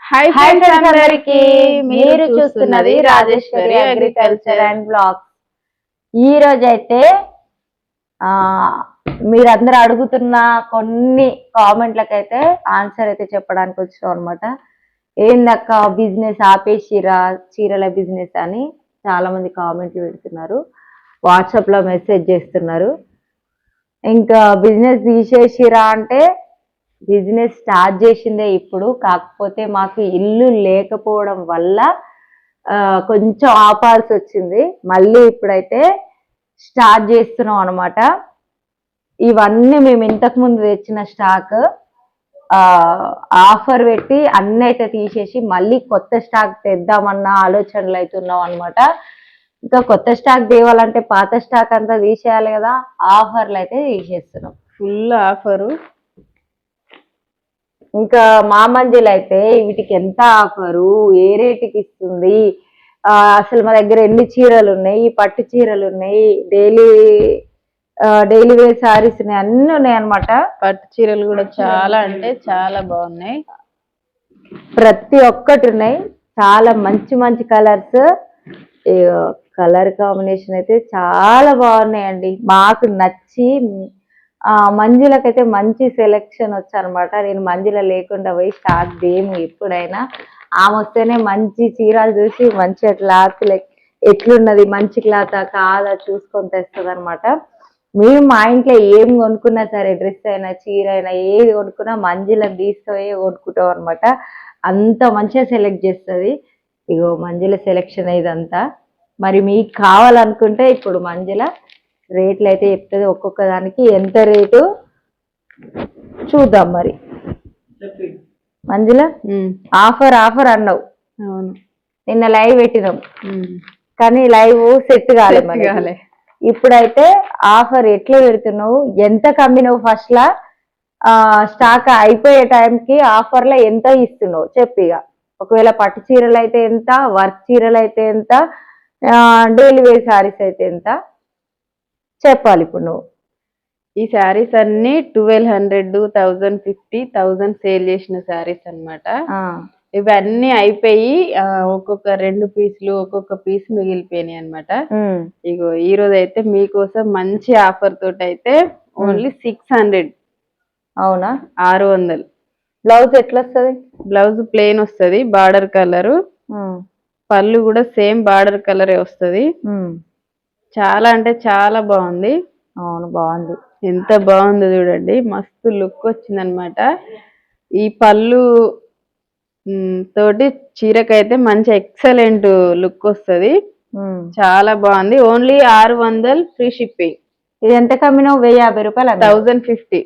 Hi friends అందరికి, మీరు చూస్తున్నది రాజేశ్వరి అగ్రికల్చర్ అండ్ బ్లాగ్స్. ఈ రోజైతే మీరందరూ అడుగుతున్న కొన్ని కామెంట్లకైతే ఆన్సర్ అయితే చెప్పడానికి వచ్చినాం అనమాట. ఏందక్క బిజినెస్ ఆపేసిరా, చీరల బిజినెస్ అని చాలా మంది కామెంట్లు పెడుతున్నారు, వాట్సాప్లో మెసేజ్ చేస్తున్నారు. ఇంకా బిజినెస్ తీసేసిరా అంటే బిజినెస్ స్టార్ట్ చేసిందే ఇప్పుడు, కాకపోతే మాకు ఇల్లు లేకపోవడం వల్ల కొంచెం ఆపాల్సి వచ్చింది. మళ్ళీ ఇప్పుడైతే స్టార్ట్ చేస్తున్నాం అనమాట. ఇవన్నీ మేము ఇంతకు ముందు తెచ్చిన స్టాక్ ఆఫర్ పెట్టి అన్నీ అయితే తీసేసి మళ్ళీ కొత్త స్టాక్ తెద్దామన్న ఆలోచనలు అయితే ఉన్నాం అనమాట. ఇంకా కొత్త స్టాక్ తేవాలంటే పాత స్టాక్ అంతా తీసేయాలి కదా, ఆఫర్లు అయితే తీసేస్తున్నాం. Full offer. ఇంకా మా మంజిల్ అయితే వీటికి ఎంత ఆఫరు, ఏ రేటుకి ఇస్తుంది, అసలు మా దగ్గర ఎన్ని చీరలు ఉన్నాయి, పట్టు చీరలు ఉన్నాయి, డైలీ వేర్ సారీస్ ఉన్నాయి, అన్ని ఉన్నాయి అనమాట. పట్టు చీరలు కూడా చాలా అంటే చాలా బాగున్నాయి, ప్రతి ఒక్కటి ఉన్నాయి. చాలా మంచి మంచి కలర్స్, కలర్ కాంబినేషన్ అయితే చాలా బాగున్నాయండి. మాకు నచ్చి మంజులకైతే మంచి సెలెక్షన్ వచ్చనమాట. నేను మంజుల లేకుండా పోయి స్టాక్ దేము ఎప్పుడైనా, ఆమె వస్తేనే మంచి చీరలు చూసి మంచిగా క్లాత్ ఎట్లున్నది, మంచి క్లాత్ కాదా చూసుకొని తెస్తుంది అనమాట. మేము మా ఇంట్లో ఏం కొనుక్కున్నా సరే, డ్రెస్ అయినా చీర అయినా ఏది కొనుక్కున్నా మంజులను తీసుకుపోయి కొనుక్కుంటాం అనమాట. అంత మంచిగా సెలెక్ట్ చేస్తుంది. ఇగో మంజుల సెలెక్షన్ ఇదంతా. మరి మీకు కావాలనుకుంటే ఇప్పుడు మంజుల రేట్లు అయితే చెప్తుంది, ఒక్కొక్క దానికి ఎంత రేటు చూద్దాం. మరి మంజుల ఆఫర్ ఆఫర్ అన్నావు, అవును నిన్న లైవ్ పెట్టినాం కానీ లైవ్ సెట్ కాలే. ఇప్పుడైతే ఆఫర్ ఎట్లా పెడుతున్నావు, ఎంత కమ్మినావు, ఫస్ట్ లా స్టాక్ అయిపోయే టైంకి ఆఫర్లో ఎంత ఇస్తున్నావు చెప్పిగా. ఒకవేళ పట్టు చీరలు అయితే ఎంత, వర్క్ చీరలు అయితే ఎంత, డైలీ వేర్ శారీస్ అయితే ఎంత చెప్పాలి ఇప్పుడు నువ్వు. ఈ శారీస్ అన్ని 1200, 1050, 1000 సేల్ చేసిన శారీస్ అనమాట. ఇవన్నీ అయిపోయి ఒక్కొక్క 2 పీసులు ఒక్కొక్క పీస్ మిగిలిపోయినాయి అనమాట. ఇగో ఈ రోజు అయితే మీకోసం మంచి ఆఫర్ తోటి అయితే ఓన్లీ 600. అవునా? 600. బ్లౌజ్ ఎట్లా వస్తుంది? బ్లౌజ్ ప్లెయిన్ వస్తుంది, బార్డర్ కలరు. పళ్ళు కూడా సేమ్ బార్డర్ కలరే వస్తుంది. చాలా అంటే చాలా బాగుంది. అవును బాగుంది, ఎంత బాగుంది చూడండి, మస్తు లుక్ వచ్చింది అనమాట. ఈ పళ్ళు తోటి చీరకైతే మంచి ఎక్సలెంట్ లుక్ వస్తుంది, చాలా బాగుంది. Only 600 free shipping. ఇది ఎంత కమ్మినావు? 1050 రూపాయలు. 1050.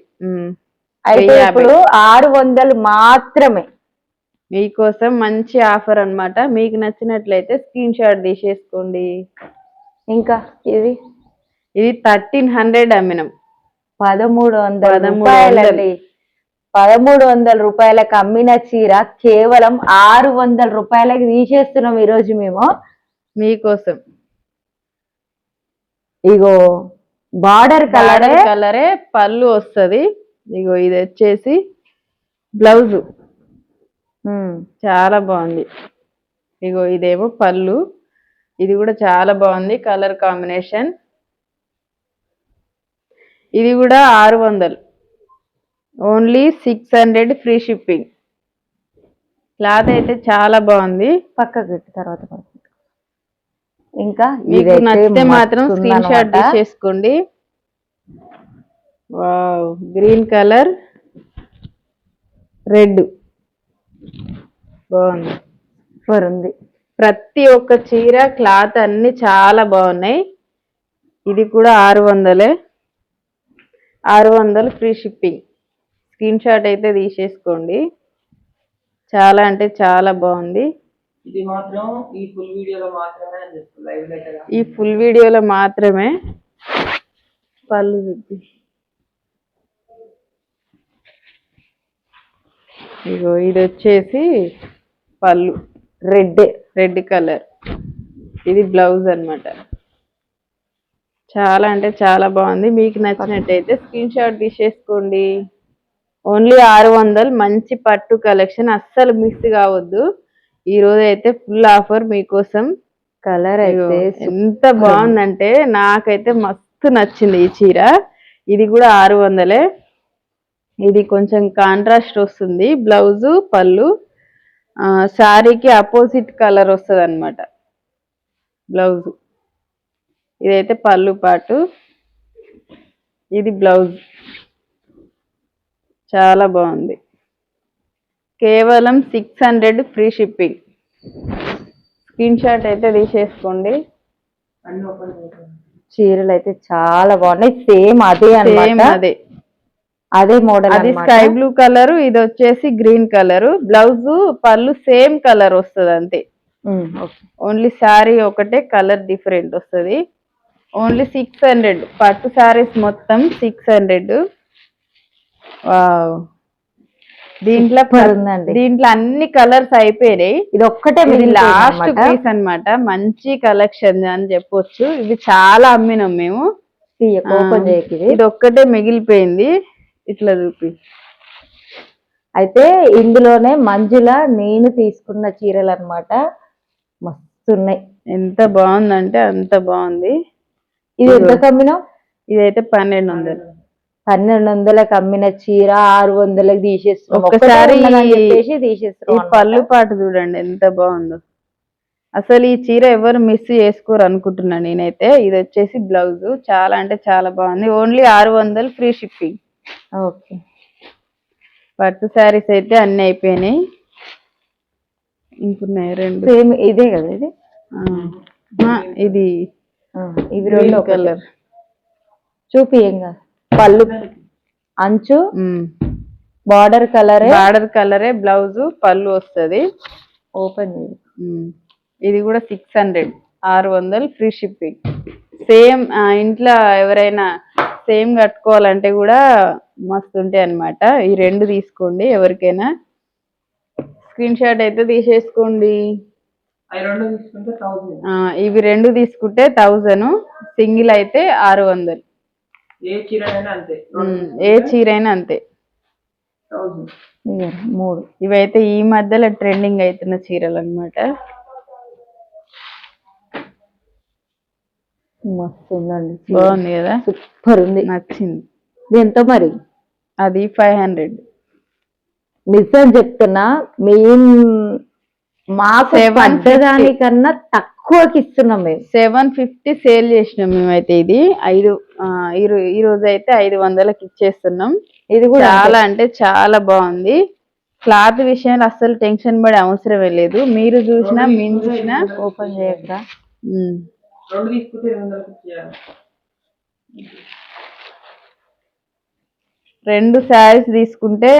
అయితే ఇప్పుడు 600 మాత్రమే. మీకోసం మంచి ఆఫర్ అనమాట. మీకు నచ్చినట్లయితే స్క్రీన్ షాట్ తీసేసుకోండి. ఇంకా ఇది 1300 అమ్మినాం. 1300 రూపాయలకు అమ్మిన చీర కేవలం 600 రూపాయలకి తీసేస్తున్నాం ఈరోజు మేము మీకోసం. ఇగో బార్డర్ కలరే పళ్ళు వస్తుంది. ఇగో ఇది వచ్చేసి బ్లౌజ్, చాలా బాగుంది. ఇగో ఇదేమో పళ్ళు, ఇది కూడా చాలా బాగుంది కలర్ కాంబినేషన్. ఇది కూడా 600, ఓన్లీ 600 ఫ్రీ షిప్పింగ్. క్లాత్ అయితే చాలా బాగుంది. పక్కకు తర్వాత ఇంకా మీకు నచ్చితే మాత్రం స్క్రీన్ షాట్ తీసేసుకోండి. వావ్, గ్రీన్ కలర్, రెడ్ బాగుంది, సూపర్ ఉంది. ప్రతి ఒక్క చీర క్లాత్ అన్ని చాలా బాగున్నాయి. ఇది కూడా 600 ఫ్రీ షిప్పింగ్. స్క్రీన్ షాట్ అయితే తీసేసుకోండి. చాలా అంటే చాలా బాగుంది. ఇది మాత్రం ఈ ఫుల్ వీడియోలో మాత్రమే పళ్ళు. ఇగో ఇది వచ్చేసి పళ్ళు, రెడ్ కలర్. ఇది బ్లౌజ్ అన్నమాట. చాలా అంటే చాలా బాగుంది. మీకు నచ్చినట్టయితే స్క్రీన్ షాట్ తీసేసుకోండి. ఓన్లీ 600. మంచి పట్టు కలెక్షన్, అస్సలు మిస్ కావద్దు. ఈ రోజు అయితే ఫుల్ ఆఫర్ మీకోసం. కలర్ అయితే ఎంత బాగుందంటే నాకైతే మస్తు నచ్చింది ఈ చీర. ఇది కూడా 600. ఇది కొంచెం కాంట్రాస్ట్ వస్తుంది, బ్లౌజ్ పళ్ళు. శారీకి అపోజిట్ కలర్ వస్తుంది అనమాట బ్లౌజ్. ఇదైతే పళ్ళు పాటు, ఇది బ్లౌజ్. చాలా బాగుంది. కేవలం 600 ఫ్రీ షిప్పింగ్. స్క్రీన్ షాట్ అయితే తీసేసుకోండి. అన్ని ఓపెన్ చేద్దాం. చీరలు అయితే చాలా బాగున్నాయి. సేమ్ అదే అన్నమాట, అదే మోడల్. అది స్కై బ్లూ కలర్, ఇది వచ్చేసి గ్రీన్ కలర్. బ్లౌజ్ పళ్ళు సేమ్ కలర్ వస్తుంది అంతే. ఓన్లీ శారీ ఒకటే కలర్ డిఫరెంట్ వస్తుంది. ఓన్లీ 600. పట్టు శారీస్ మొత్తం 600. దీంట్లో అన్ని కలర్స్ అయిపోయినాయి. ఇది ఒక్కటే లాస్ట్ పీస్ అన్నమాట. మంచి కలెక్షన్ అని చెప్పొచ్చు. ఇది చాలా అమ్మినాం మేము. ఇది ఒక్కటే మిగిలిపోయింది. ఇట్లా చూపి. అయితే ఇందులోనే మంజుల నేను తీసుకున్న చీరలు అన్నమాట, మస్తున్నాయి. ఎంత బాగుందంటే అంత బాగుంది. ఇది ఎంత కమ్మినావు? ఇదైతే 1200. 1200కి అమ్మిన చీర 600కి తీసేస్తున్నాం. ఒక్కసారి తీసేస్తున్నాం. ఈ పళ్ళు పాటు చూడండి ఎంత బాగుందో. అసలు ఈ చీర ఎవరు మిస్ చేసుకోరు అనుకుంటున్నా నేనైతే. ఇది వచ్చేసి బ్లౌజ్. చాలా అంటే చాలా బాగుంది. Only 600 free shipping. ఓకే. పట్టు శారీస్ అయితే అన్ని అయిపోయినాయి. ఇంకున్నాయి రెండు. సేమ్ ఇదే కదా ఇది? ఇది ఇవి రెండు కలర్ చూపి. ఏం కాదు. పళ్ళు అంచు బార్డర్ కలరే, బ్లౌజ్ పళ్ళు వస్తుంది. ఓపెన్. ఇది కూడా 600. 600 ఫ్రీ షిప్పింగ్. సేమ్ ఇంట్లో ఎవరైనా సేమ్ కట్టుకోవాలంటే కూడా మస్తు ఉంటాయి అన్నమాట. ఈ రెండు తీసుకోండి ఎవరికైనా. స్క్రీన్ షాట్ అయితే తీసేసుకోండి. ఇవి రెండు తీసుకుంటే 1000, సింగిల్ అయితే 600. ఏ చీరైనా అంతే. 3. ఇవైతే ఈ మధ్యలో ట్రెండింగ్ అవుతున్న చీరలు అన్నమాట. మస్తు ఉందండి. బాగుంది కదా? సూపర్ ఉంది. నచ్చింది. ఎంతో మరి? అది 500. నిజం చెప్తున్నా, మాకు పడ్డదానికన్నా తక్కువకి ఇస్తున్నాం మేము. 750 సేల్ చేసినాం మేమైతే. ఇది ఈ రోజు అయితే 500కి ఇచ్చేస్తున్నాం. ఇది కూడా చాలా అంటే చాలా బాగుంది. క్లాత్ విషయంలో అస్సలు టెన్షన్ పడే అవసరమే లేదు. మీరు చూసినా మేము చూసినా. ఓపెన్ చేయక 2 శారీస్ తీసుకుంటే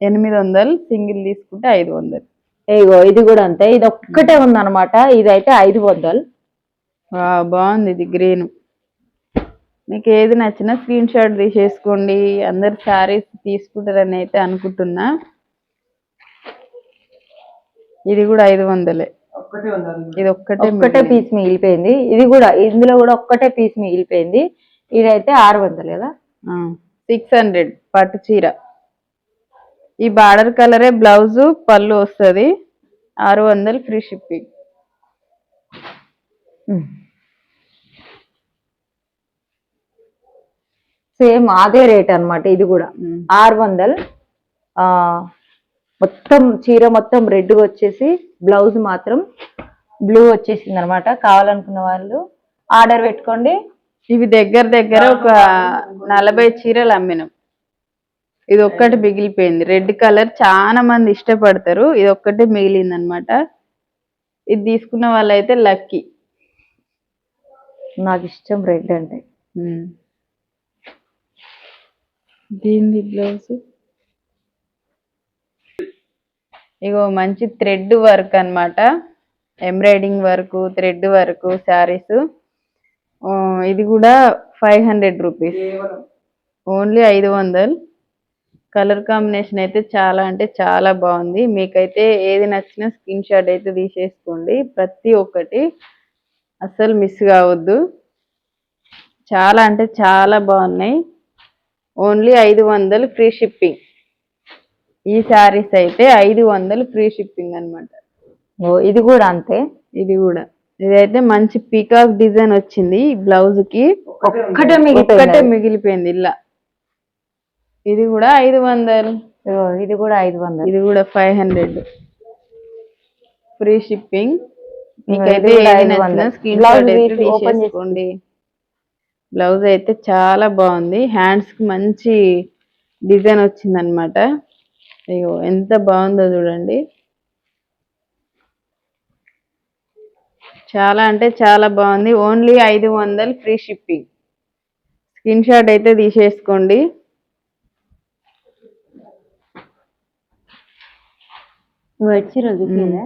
800, సింగిల్ తీసుకుంటే 500. ఏగో ఇది కూడా అంతే. ఇది ఒక్కటే ఉందన్నమాట. ఇదైతే 500. బాగుంది. ఇది గ్రీన్. మీకు ఏది నచ్చినా స్క్రీన్ షాట్ తీసేసుకోండి. అందరు శారీస్ తీసుకుంటారని అయితే అనుకుంటున్నా. ఇది కూడా 500. ఇది ఒక్కటే పీస్ మిగిలిపోయింది. ఇది కూడా ఇందులో కూడా ఒక్కటే పీస్ మిగిలిపోయింది. ఇదైతే 600 కదా? 600 పట్టు చీర. ఈ బార్డర్ కలరే బ్లౌజ్ పళ్ళు వస్తుంది. 600 ఫ్రీ షిప్పింగ్. సేమ్ అదే రేట్ అన్నమాట. ఇది కూడా 600. మొత్తం చీర మొత్తం రెడ్ వచ్చేసి బ్లౌజ్ మాత్రం బ్లూ వచ్చేసింది అనమాట. కావాలనుకున్న వాళ్ళు ఆర్డర్ పెట్టుకోండి. ఇవి దగ్గర ఒక 40 చీరలు అమ్మినాం. ఇది ఒక్కటి మిగిలిపోయింది. రెడ్ కలర్ చాలా మంది ఇష్టపడతారు. ఇది ఒక్కటే మిగిలింది అనమాట. ఇది తీసుకున్న వాళ్ళైతే లక్కీ. నాకు ఇష్టం రెడ్ అంటే. దీని బ్లౌజ్ ఇగో మంచి థ్రెడ్ వర్క్ అన్నమాట. Embroidering work, thread work saris. ఇది కూడా 500 రూపీస్. ఓన్లీ 500. కలర్ కాంబినేషన్ అయితే చాలా అంటే చాలా బాగుంది. మీకైతే ఏది నచ్చినా స్క్రీన్ షాట్ అయితే తీసేసుకోండి. ప్రతి ఒక్కటి అస్సలు మిస్ కావద్దు. చాలా అంటే చాలా బాగున్నాయి. Only 500 free shipping. ఈ శారీస్ అయితే 500 ఫ్రీ షిప్పింగ్ అన్నమాట. ఓ ఇది కూడా అంతే. ఇది కూడా ఇదైతే మంచి పీకాక్ డిజైన్ వచ్చింది బ్లౌజ్ కి. ఒక్కటే మిగిలిపోయింది ఇలా. ఇది కూడా 500. ఇది కూడా 500. ఇది కూడా 500 ఫ్రీ షిప్పింగ్. మీకైతే స్క్రీన్ షాట్ అయితే తీసేసుకోండి. బ్లౌజ్ అయితే చాలా బాగుంది. హ్యాండ్స్ కి మంచి డిజైన్ వచ్చింది అనమాట. అయ్యో ఎంత బాగుందో చూడండి. చాలా అంటే చాలా బాగుంది. Only 500 free shipping. Screen shot అయితే తీసేసుకోండి.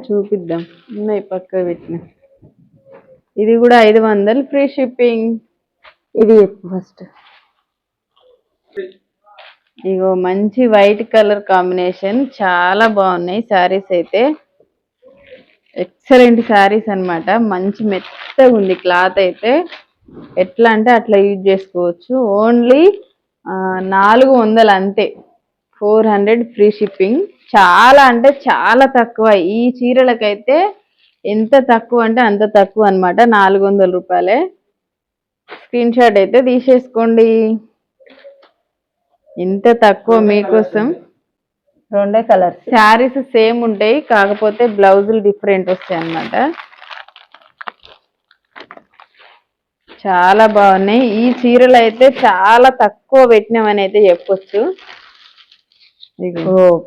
చూపిద్దాం, ఉన్నాయి పక్క పెట్టిన. ఇది కూడా 500 ఫ్రీ షిప్పింగ్. ఇది ఫస్ట్ ఇగో మంచి వైట్ కలర్ కాంబినేషన్, చాలా బాగున్నాయి శారీస్ అయితే. ఎక్సలెంట్ శారీస్ అన్నమాట. మంచి మెత్తగా ఉంది క్లాత్ అయితే. ఎట్లా అంటే అట్లా యూజ్ చేసుకోవచ్చు. ఓన్లీ 400 అంతే. 400 ఫ్రీ షిప్పింగ్. చాలా అంటే చాలా తక్కువ. ఈ చీరలకైతే ఎంత తక్కువ అంటే అంత తక్కువ అన్నమాట. 400 రూపాయలే. స్క్రీన్ షాట్ అయితే తీసేసుకోండి. ఇంత తక్కువ మీకోసం. రెండే కలర్స్. శారీస్ సేమ్ ఉంటాయి, కాకపోతే బ్లౌజులు డిఫరెంట్ వస్తాయి అన్నమాట. చాలా బాగున్నాయి. ఈ చీరలు అయితే చాలా తక్కువ పెట్టినామని అయితే చెప్పొచ్చు.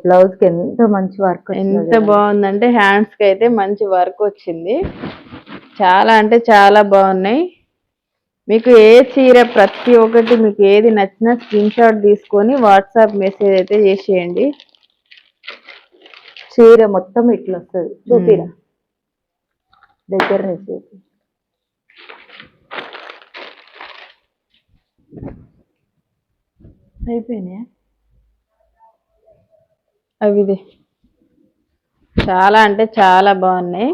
బ్లౌజ్ కి ఎంత మంచి వర్క్, ఎంత బాగుందంటే హ్యాండ్స్ కి అయితే మంచి వర్క్ వచ్చింది. చాలా అంటే చాలా బాగున్నాయి. మీకు ఏ చీర ప్రతి ఒక్కటి మీకు ఏది నచ్చినా స్క్రీన్ షాట్ తీసుకొని వాట్సాప్ మెసేజ్ అయితే చేసేయండి. చీర మొత్తం ఇట్లా వస్తుంది. చూపిరా దగ్గర నుంచి. అయిపోయినాయా అవిదే. చాలా అంటే చాలా బాగున్నాయి.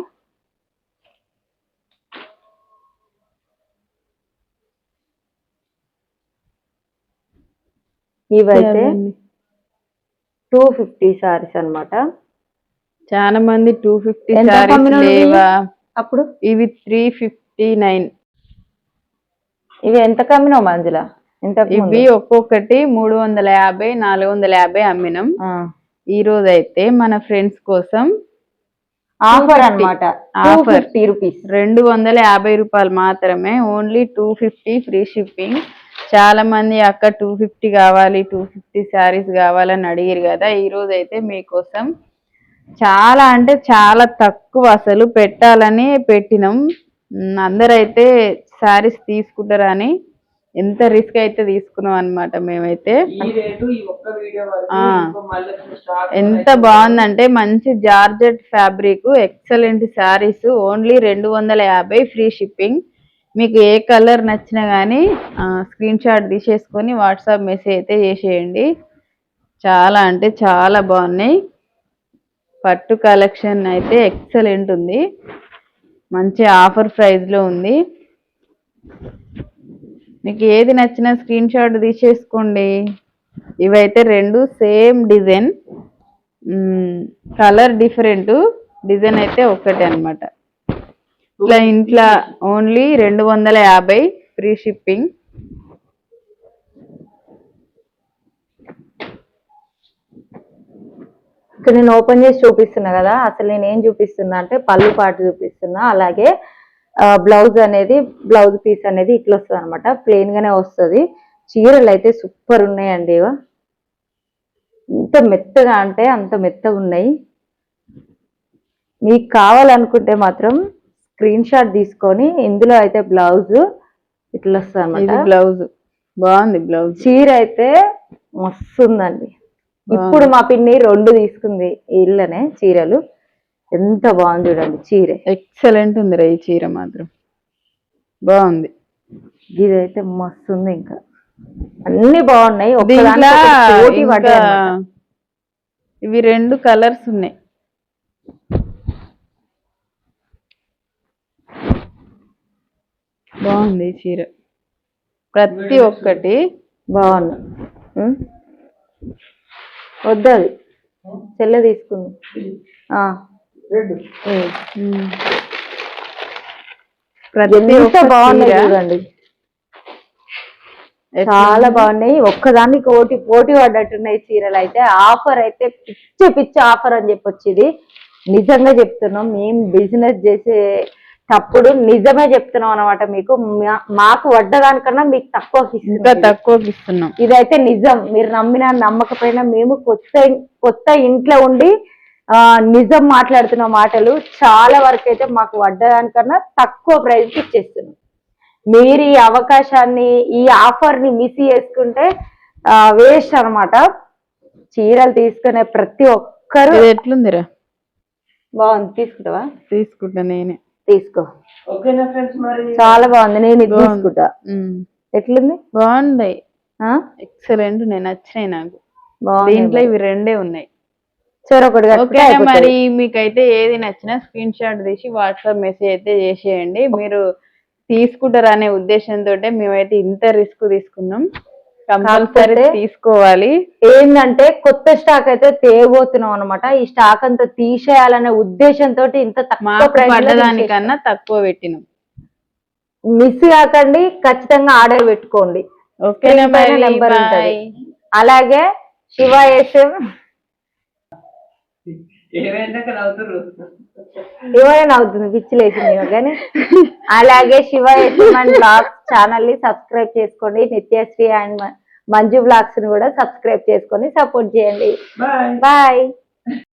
ఇవైతే 250 సారీస్ అన్నమాట. చాలా మంది 250 సారీస్ లేవా అప్పుడు. ఇవి 359. ఇవి ఎంత కమ్మినావు మంజుల? ఇవి ఒక్కొక్కటి 350 450 అమ్మినాం. ఈ రోజు అయితే మన ఫ్రెండ్స్ కోసం ఆఫర్ అన్నమాట. ఆఫర్ 250 రూపాయలు మాత్రమే. Only 250 free shipping. చాలా మంది అక్క 250 కావాలి, 250 శారీస్ కావాలని అడిగారు కదా. ఈ రోజు అయితే మీకోసం చాలా అంటే చాలా తక్కువ అసలు పెట్టాలని పెట్టినాం. అందరైతే శారీస్ తీసుకుంటారని ఎంత రిస్క్ అయితే తీసుకున్నాం అన్నమాట మేమైతే. ఎంత బాగుందంటే మంచి georgette fabric, excellent saris. Only 250 free shipping. మీకు ఏ కలర్ నచ్చినా కానీ స్క్రీన్ షాట్ తీసేసుకొని వాట్సాప్ మెసేజ్ అయితే చేసేయండి. చాలా అంటే చాలా బాగున్నాయి. పట్టు కలెక్షన్ అయితే ఎక్సలెంట్ ఉంది. మంచి ఆఫర్ ప్రైస్లో ఉంది. మీకు ఏది నచ్చినా స్క్రీన్ షాట్ తీసేసుకోండి. ఇవైతే రెండు same design, colour different, design అయితే ఒక్కటే అన్నమాట. ఇట్లా ఇంట్లో ఓన్లీ 250 ఫ్రీ షిప్పింగ్. ఇక్కడ నేను ఓపెన్ చేసి చూపిస్తున్నా కదా. అసలు నేను ఏం చూపిస్తున్నా అంటే పళ్ళు పాటు చూపిస్తున్నా. అలాగే బ్లౌజ్ అనేది, బ్లౌజ్ పీస్ అనేది ఇట్లా వస్తుంది అనమాట. ప్లెయిన్ గానే వస్తుంది. చీరలు అయితే సూపర్ ఉన్నాయండి. ఎంత మెత్తగా అంటే అంత మెత్తగా ఉన్నాయి. మీకు కావాలనుకుంటే మాత్రం స్క్రీన్ షాట్ తీసుకొని, ఇందులో అయితే బ్లౌజ్ ఇట్లా వస్తుంది అనమాట. బ్లౌజ్ బాగుంది. బ్లౌజ్ చీర అయితే మస్తు ఉందండి. ఇప్పుడు మా పిన్ని 2 తీసుకుంది ఇళ్ళనే చీరలు. ఎంత బాగుంది చూడండి చీర. ఎక్సలెంట్ ఉంది రా ఈ చీర మాత్రం. బాగుంది. ఇదైతే మస్తు ఉంది. ఇంకా అన్ని బాగున్నాయి. ఇవి 2 కలర్స్ ఉన్నాయి. బాగుంది చీర. ప్రతి ఒక్కటి బాగుంది. వద్దది చెల్లె తీసుకుంది. రెడ్ ఎంత బాగున్నాయి చూడండి, చాలా బాగున్నాయి. ఒక్కదానికి పోటీ పడ్డట్టున్నాయి చీరలు అయితే. ఆఫర్ అయితే పిచ్చి ఆఫర్ అని చెప్పొచ్చు. ఇది నిజంగా చెప్తున్నాం, మేము బిజినెస్ చేసేటప్పుడు నిజమే చెప్తున్నాం అనమాట. మీకు మాకు వడ్డదానికన్నా మీకు తక్కువకి ఇస్తున్నాం. ఇదైతే నిజం, మీరు నమ్మినా నమ్మకపోయినా మేము కొత్త ఇంట్లో ఉండి నిజం మాట్లాడుతున్న మాటలు. చాలా వరకు అయితే మాకు వడ్డదానికన్నా తక్కువ ప్రైస్కి ఇచ్చేస్తున్నాం. మీరు ఈ అవకాశాన్ని, ఈ ఆఫర్ ని మిస్ చేసుకుంటే వేస్ట్ అనమాట. చీరలు తీసుకునే ప్రతి ఒక్కరు. ఎట్లుందిరా? బాగుంది, తీసుకుంటావా? తీసుకుంటా, నేనే తీసుకో. ఓకేనా ఫ్రెండ్స్? మరి చాలా బాగుంది, నేను ఇది తీసుకుంటా. ఎట్లుంది? బాగుంది, ఎక్సలెంట్. నేను నచ్చినాయి నాకు. దీంట్లో ఇవి రెండే ఉన్నాయి. మరి మీకైతే ఏది నచ్చినా స్క్రీన్ షాట్ తీసి వాట్సాప్ మెసేజ్ అయితే చేసేయండి. మీరు తీసుకుంటారు అనే ఉద్దేశంతో మేమైతే ఇంత రిస్క్ తీసుకున్నాం. కంపల్సరీ తీసుకోవాలి. ఏంటంటే కొత్త స్టాక్ అయితే తేబోతున్నాం అనమాట. ఈ స్టాక్ అంతా తీసేయాలనే ఉద్దేశంతో ఇంత పడ్డదానికన్నా తక్కువ పెట్టినాం. మిస్ కాకండి, ఖచ్చితంగా ఆర్డర్ పెట్టుకోండి. ఓకేనా? నెంబర్ ఉంటుంది. అలాగే శివ ఏమైనా అవుతుంది, పిచ్చి లేచింది కానీ. అలాగే శివ బ్లాగ్స్ ఛానల్ ని సబ్స్క్రైబ్ చేసుకోండి. నిత్యశ్రీ అండ్ మంజు బ్లాగ్స్ ని కూడా సబ్స్క్రైబ్ చేసుకొని సపోర్ట్ చేయండి. బాయ్.